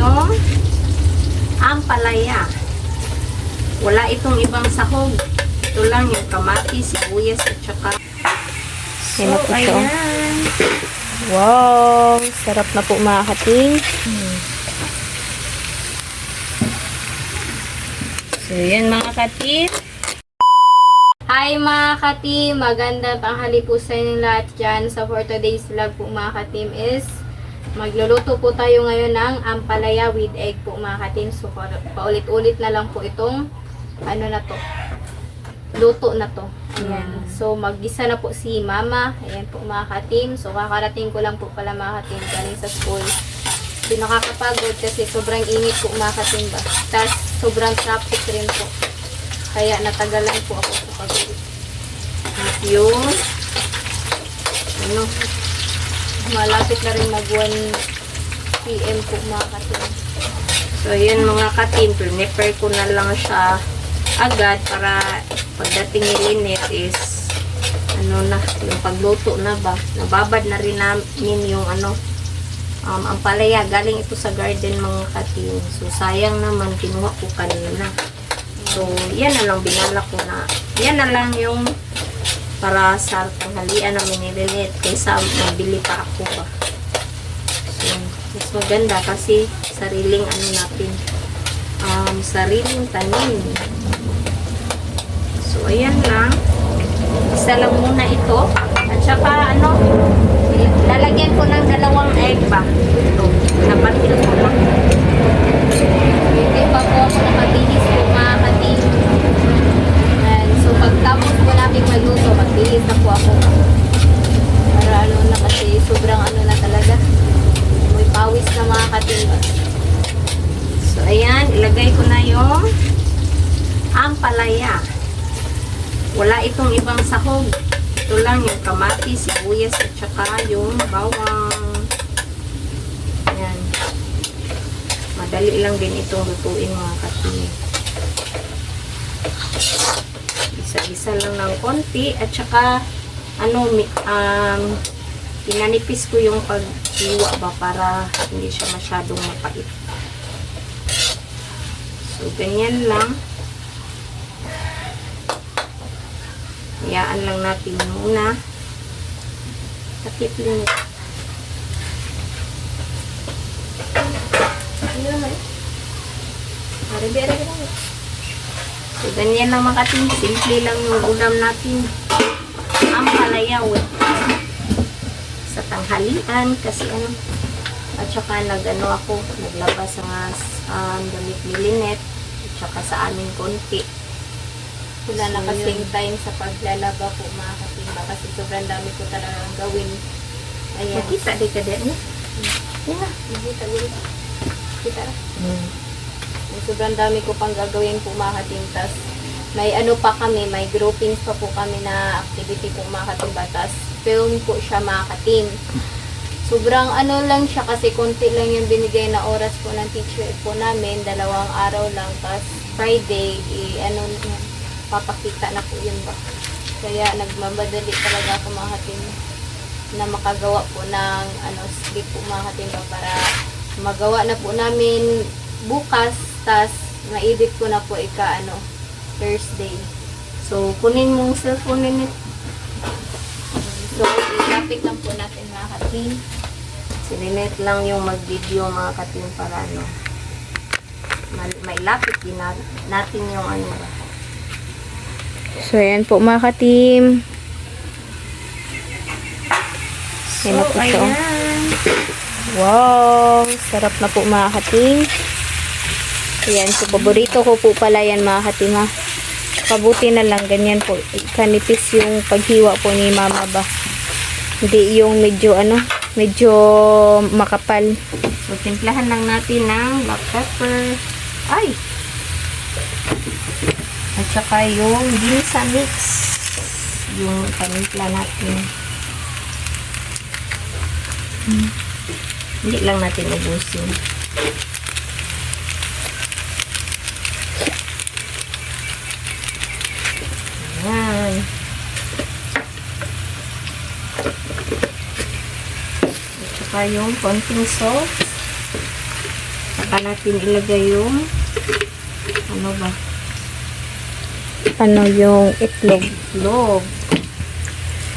yung ampalaya. Wala itong ibang sahog. Ito lang yung kamatis, sibuyas, at saka Ayan. Wow! Sarap na po mga kating. So, yan mga kating. Hi mga ka-team! Magandang tanghali po sa inyong lahat dyan. So for today's vlog po mga ka-team is magluluto po tayo ngayon ng ampalaya with egg po mga ka-team. So paulit-ulit na lang po itong ano na to, luto na to. Ayan. So mag-gisa na po si mama. Ayan po mga ka-team. So kakarating ko lang po pala mga ka-team galing sa school. Hindi nakakapagod kasi sobrang init po mga ka-team ba. Tapos sobrang traffic rin po. Kaya natagalan po ako sa pag-uwi. At yung malapit na rin mag 1 PM po mga katim. So yun mga katim, prepare ko na lang siya agad para pagdating ni Lynette is yung pagluto na ba. Nababad na rin namin yung ampalaya. Galing ito sa garden mga katim. So sayang naman, kinuha ko kanina. So, yan na lang binala ko na. Yan na lang yung para sa tanghalian namin ni Lynette kaysa mabili pa ako ba. So, mas maganda kasi sariling natin. Sariling tanim. So, ayan lang. Isa lang muna ito. At saka lalagyan ko ng 2 egg ba. Ito. Napatil ko lang. Hindi pa po ako nakabihis po mga kating. So pagtapos po natin magluto, magbihis na po ako. Para na kasi sobrang na talaga. May pawis na mga kating. So ayan, ilagay ko na yung ampalaya. Wala itong ibang sahog. Ito lang yung kamatis, sibuyas at saka yung bawang. Ayan. Madali lang din itong lutuin mga kating. Isa-isa lang ng konti at saka pinanipis ko yung paghiwa ba para hindi siya masyadong mapait. So ganyan lang. Hayaan lang natin muna. Takip lang. So, ganyan lang mga kating. Simple lang yung ulam natin. Ampalaya sa tanghalian. Kasi at saka ako, naglabas ng damit ni Lynette. At saka sa amin konti. Wala na kasing time sa paglalaba po mga kating. Kasi sobrang dami ko talagang gawin. Ayan. Makita di ka din. Yan na. Kita na. Sobrang dami ko pang gagawin po mga katim. Tas may pa kami, may groupings pa po kami na activity po mga katim. Tas film po siya mga katim. Sobrang lang siya kasi konti lang yung binigay na oras po ng teacher po namin. 2 araw lang. Tas Friday, papakita na po yun ba. Kaya nagmamadali talaga ako mga katim na makagawa po ng script po mga katim para magawa na po namin bukas, tas ma-edit ko na po Thursday. So, kunin mong cellphone nito. So, ilapit lang po natin mga kating. Si Lynette lang yung mag-video mga kating para mailapit din natin yung So, ayan po mga katim. So, ayan. Wow! Sarap na po mga kating. Ayan, so paborito ko po pala yan mga kating ha. Pabuti na lang, ganyan po. Kanipis yung paghiwa po ni mama ba. Hindi yung medyo makapal. So, timplahan lang natin ng black pepper. Ay! At saka yung ginsa mix. Yung panimpla natin. Hindi lang natin ubusin. Ayan. At saka yung konting salt. Saka natin ilagay yung ano ba? Ano yung itlog? Itlog.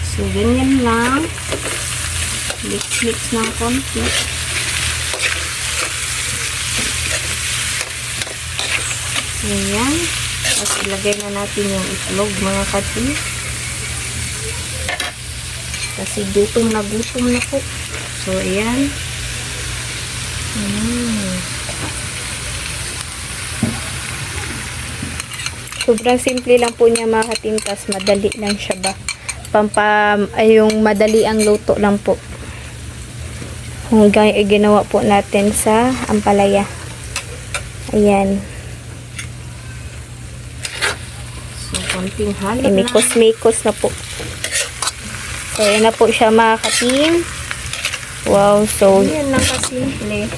So, ganyan lang. Mix ng konti. Ayan. Tapos ilagay na natin yung itlog, mga kati. Kasi gutom na po. So, ayan. Sobrang simple lang po niya mga katintas. Madali lang siya ba? Yung madali ang luto lang po. Hanggang ginawa po natin sa ampalaya. Ayan. So, konting halo lang. Mikos-mikos na po. So, ayan na po siya mga kating. Wow, so Yan lang kasimple.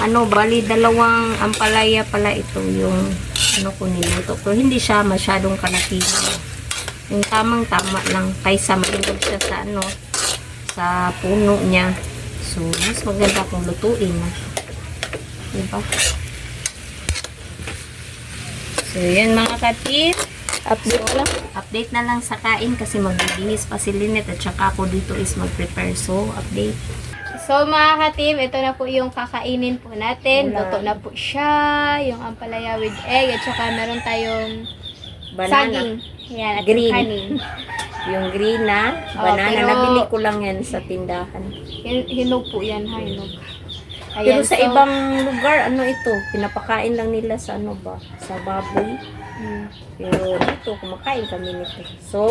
Ano, bali dalawang ampalaya pala ito yung ano ko niluto. Pero hindi siya masyadong kalaki. Yung tamang-tama lang kaysa mailog siya sa ano, sa puno niya. So, mas maganda kung lutuin na. Diba? So, yan mga katit. Update na lang sa kain kasi magbibihis pa si Lynette at saka ako dito is mag-prepare. So, update. So mga ka-team, ito na po yung kakainin po natin. Ulam. Luto na po siya. Yung ampalaya with egg. At saka meron tayong Banana. saging. Yan, at Green. kanin. Yung green na Oh, banana. pero- Nabili ko lang yan sa tindahan. Hinog po yan, ha? Hinog. Pero sa so, ibang lugar, ano ito? Pinapakain lang nila sa ano ba? Sa baboy. Pero dito, kumakain kami nito. So,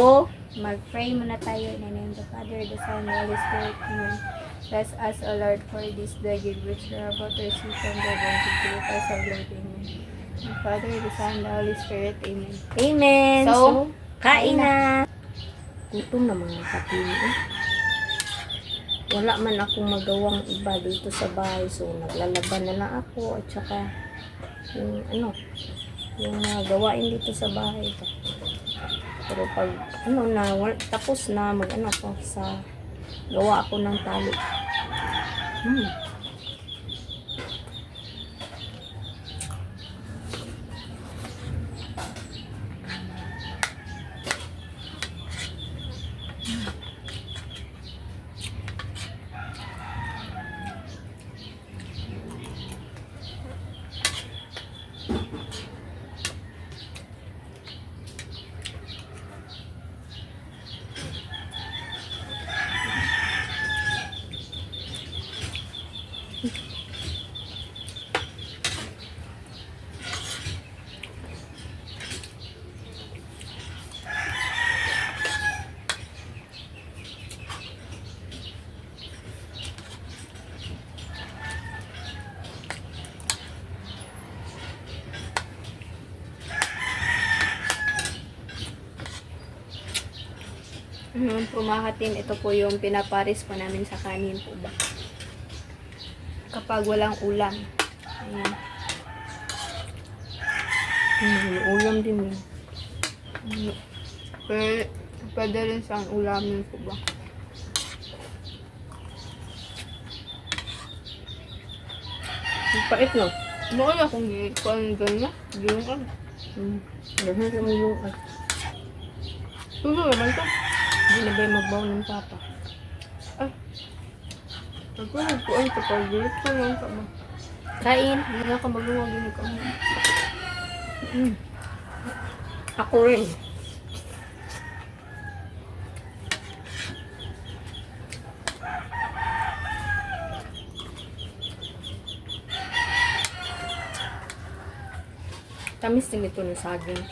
mag-pray muna tayo in the name of the Father, the Son, and the Holy Spirit. Amen. Bless us, O Lord, for this day, give which we are about to receive from the Lord, to give us our Lord. Amen. The Father, the Son, and the Holy Spirit. Amen. amen. So, So, kain na. Gutom na mga kapili. Wala man akong magawang iba dito sa bahay. So, naglalaban na lang ako. At saka, yung ano, yung mga gawain dito sa bahay. Pero pag, ano na, tapos na, mag-ano ko sa, gawa ako ng tali. Po mga ka-team, ito po yung pinaparis po namin sa kanin po ba. Kapag walang ulam. Ayan. Ulam din yun. Pwede rin siyang ulamin po ba. Ang pait, no? Bakit akong gano'n ganyan? Ganyan. Dahil kami yung, Ano naman ito? hindi na ba yung magbaw ng papa? Ako nagpuan sa pag-gulit ko lang ka ba? Kain. Hindi na ka magawagin ka mo. Ako rin. Tamis din ito ng saging.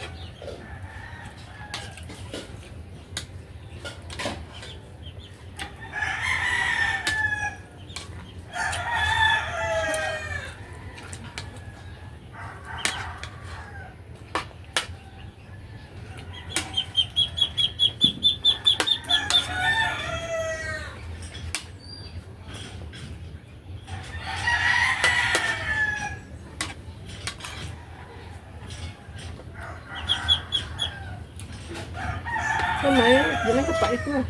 Kamay, ganun kapait mo.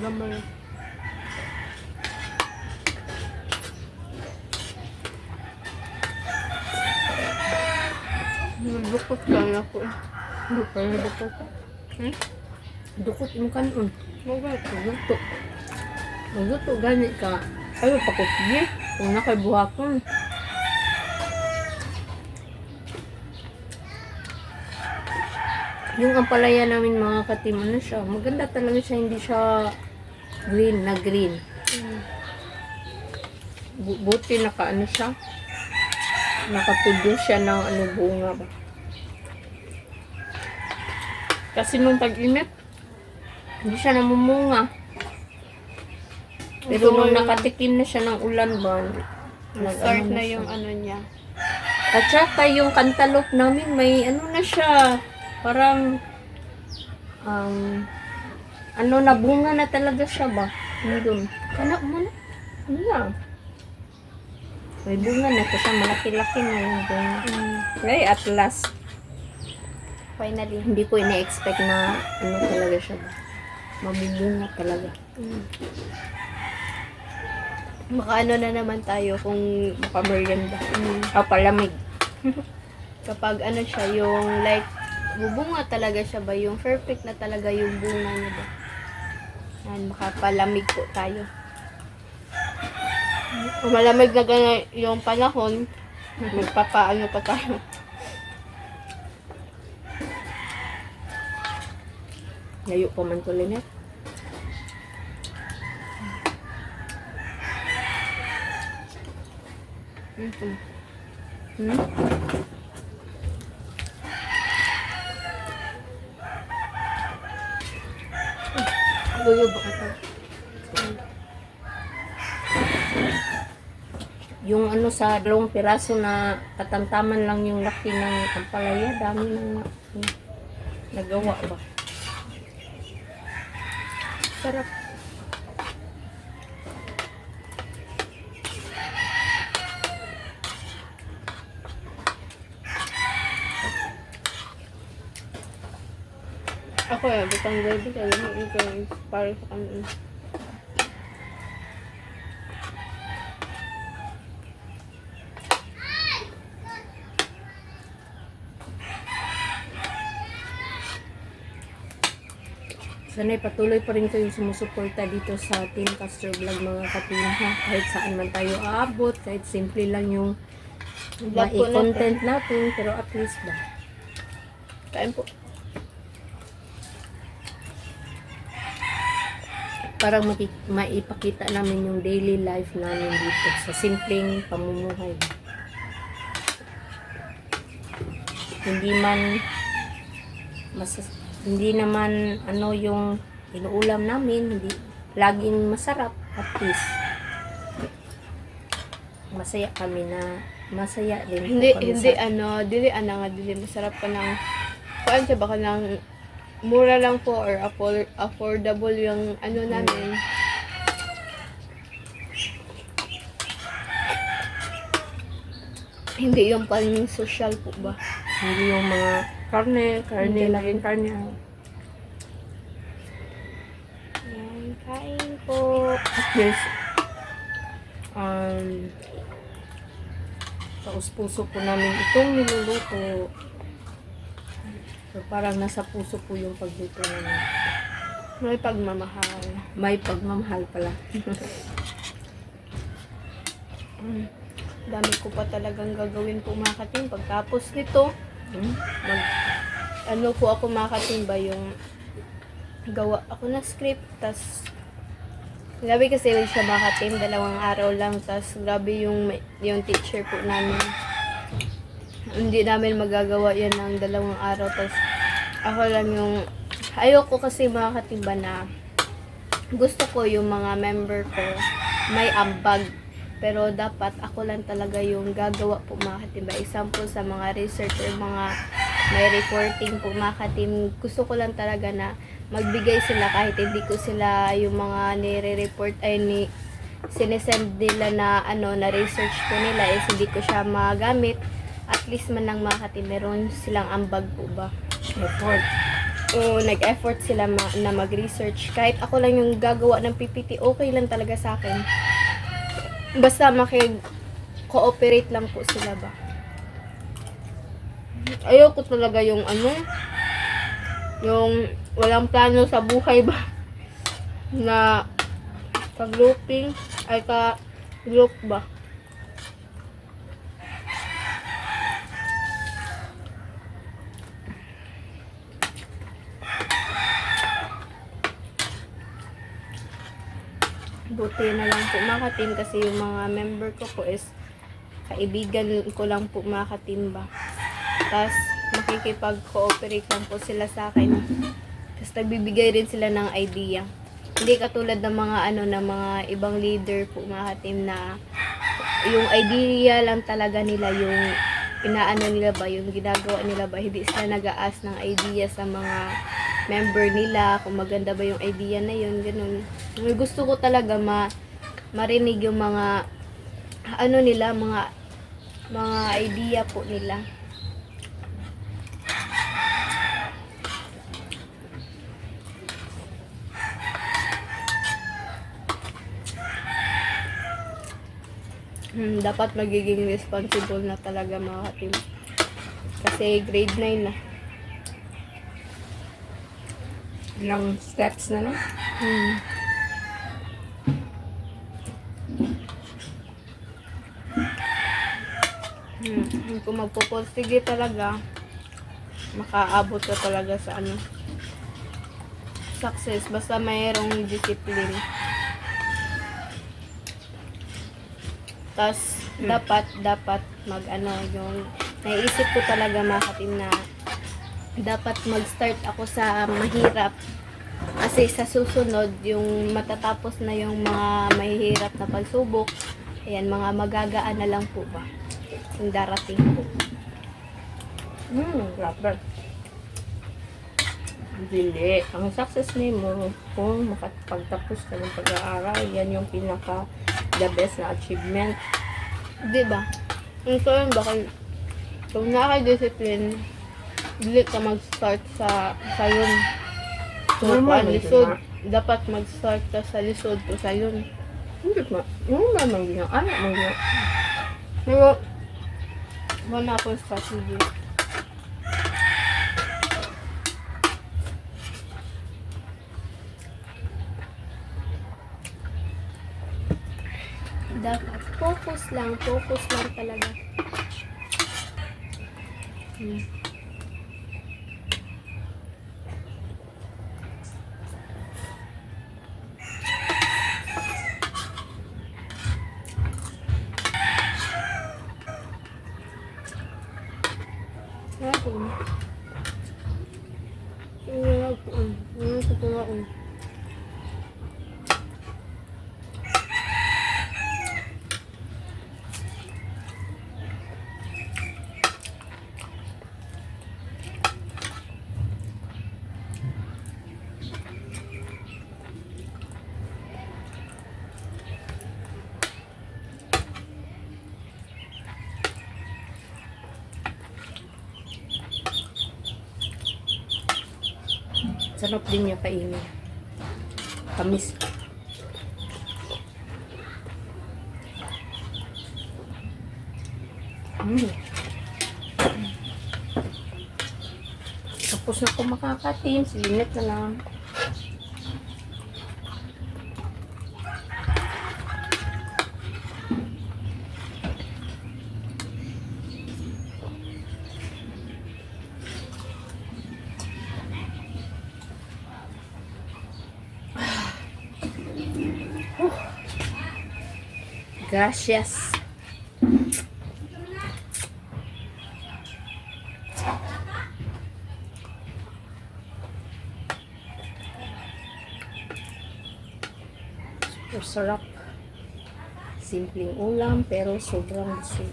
Gamay. Dukot ka na ko. Dukot na dukot. Dukot mo kanon. Magluto. Magluto gani ka. Ay, pakutye. Kung nakaibuhakon. Yung ampalaya namin mga katim, ano siya, maganda talaga siya, hindi siya green na green. Buti naka ano siya, nakaproduce siya ng ano bunga ba. Kasi nung tag-init, hindi siya namumunga. Pero nung nakatikim na siya ng ulan ba, Start nag-ano na siya. yung ano niya. At saka yung cantaloupe namin, may ano na siya, parang, ano na, bunga na talaga siya ba? Doon. Ano mo na? Ano na? May bunga na kasi malaki-laki na yung bunga. Right, at last, Finally. hindi ko ina-expect na ano talaga siya ba? Mamumunga talaga. Makaano na naman tayo kung Makamerienda. O, palamig. kapag ano siya, yung like, bubunga talaga siya ba? Yung perfect na talaga yung bunga niya ba? Yan, makapalamig po tayo. Kung malamig na gana yung panahon, magpapaano pa tayo. Layo pa man ko linet. Hmm? Luyo ba ito? Yung ano sa dalawang piraso na katamtaman lang yung laki ng ampalaya, dami nang nagawa ba? Sarap. Ako butang baby kaya ikaw para sa kanila. Sana'y patuloy pa rin kayong sumusuporta dito sa Team Castor Vlog mga katim ha. Kahit saan man tayo aabot, kahit simple lang yung Vlog po content natin, pero at least ba? Kain po. Parang maipakita namin yung daily life namin dito sa simpleng pamumuhay. Hindi naman ano yung inuulam namin, hindi laging masarap, at least masaya kami na masaya din po Hindi kami hindi sa dili masarap ka ng kuan siya baka ng mura lang po or affordable yung ano namin. Hindi yung pang social po ba? hindi yung mga karne Hindi. laging karne. Yan, kain po. At least taus-puso po namin itong niluluto. So, parang nasa puso po yung pagluto namin. May pagmamahal. May pagmamahal pala. Dami ko pa talagang gagawin po mga katim. Pagtapos nito, ano po ako mga katim ba yung gawa ako na script, tas grabe kasi yun siya mga katim, 2 araw lang, tas grabe yung teacher po namin. Hindi namin magagawa yan ng 2 araw, tas ako lang yung ayoko kasi mga katim ba na gusto ko yung mga member ko may ambag. Pero dapat ako lang talaga yung gagawa po mga katim. Example sa mga researcher, mga may reporting po mga katim. Gusto ko lang talaga na magbigay sila kahit hindi ko sila yung mga nire-report ay sinesend nila na ano na research ko nila is hindi ko siya magamit. At least man lang mga katim meron silang ambag po ba. Effort. O nag-effort sila na mag-research. Kahit ako lang yung gagawa ng PPT, okay lang talaga sa akin. Basta makig-cooperate lang po sila ba. Ayoko talaga yung ano, yung walang plano sa buhay ba na pag-grouping ay ka-group ba. Buti na lang po mga ka-team kasi yung mga member ko po is kaibigan ko lang po mga ka-team ba. Tapos makikipag-cooperate lang po sila sa akin. Tapos nagbibigay rin sila ng idea. Hindi katulad ng mga ng mga ibang leader po mga ka-team na yung idea lang talaga nila, yung inaano nila ba, yung ginagawa nila ba, hindi sila nag-a-ask ng idea sa mga member nila kung maganda ba yung idea na yun, ganun. Gusto ko talaga marinig yung mga nila, mga idea po nila. Dapat magiging responsible na talaga mga ka-team. Kasi grade 9 na. Ilang steps na no? Kung magpupursige talaga, makaabot ka talaga sa success. Basta mayroong discipline. Tas dapat yung naisip ko talaga mga ka-team na dapat mag-start ako sa mahirap kasi sa susunod yung matatapos na yung mga mahihirap na pagsubok, ayan, mga magagaan na lang po ba yung darating po. Grabe. Dili. Ang success ni mo kung makapagtapos ka ng pag-aaral, yan yung pinaka the best na achievement. Diba? Ito yun, baka kung nakaka-discipline, dili ka mag-start sa yun. Normal man lisod. yun, Dapat mag-start ka sa lisod to sa yun. Hindi ma. Normal man yun. Ano man yun? Pero, wala akong strategy. Dapat focus lang talaga. Sarap din niya kainin. Tamis. Tapos na ako makakatim. Silinit na lang. Gracias. Super sarap. Simpleng ulam pero sobrang busog.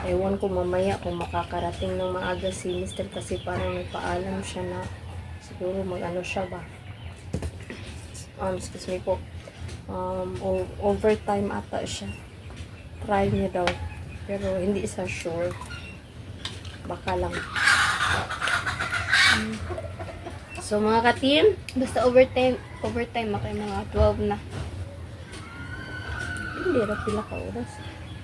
Ewan ko mamaya kung makakarating ng maaga si Mr. kasi parang nagpaalam siya na siguro mag-ano siya ba. Excuse me po. Overtime ata siya. Try niya daw. Pero hindi siya sure. Baka lang. So mga ka-team, Basta overtime ako mga 12 na. Hindi ra pila ka oras.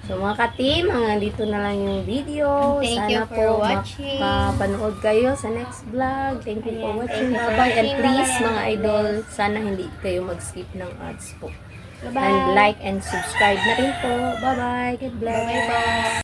So mga ka-team, hanggang dito na lang yung video. Thank Sana you for po watching. makapanood kayo sa next vlog. Thank you for Ayan, watching. thank you for Bye-bye. And watching. please, Bye-bye. mga idol, sana hindi kayo mag-skip ng ads po. Bye-bye. And like and subscribe na rin po. Bye-bye. God bless. Bye-bye.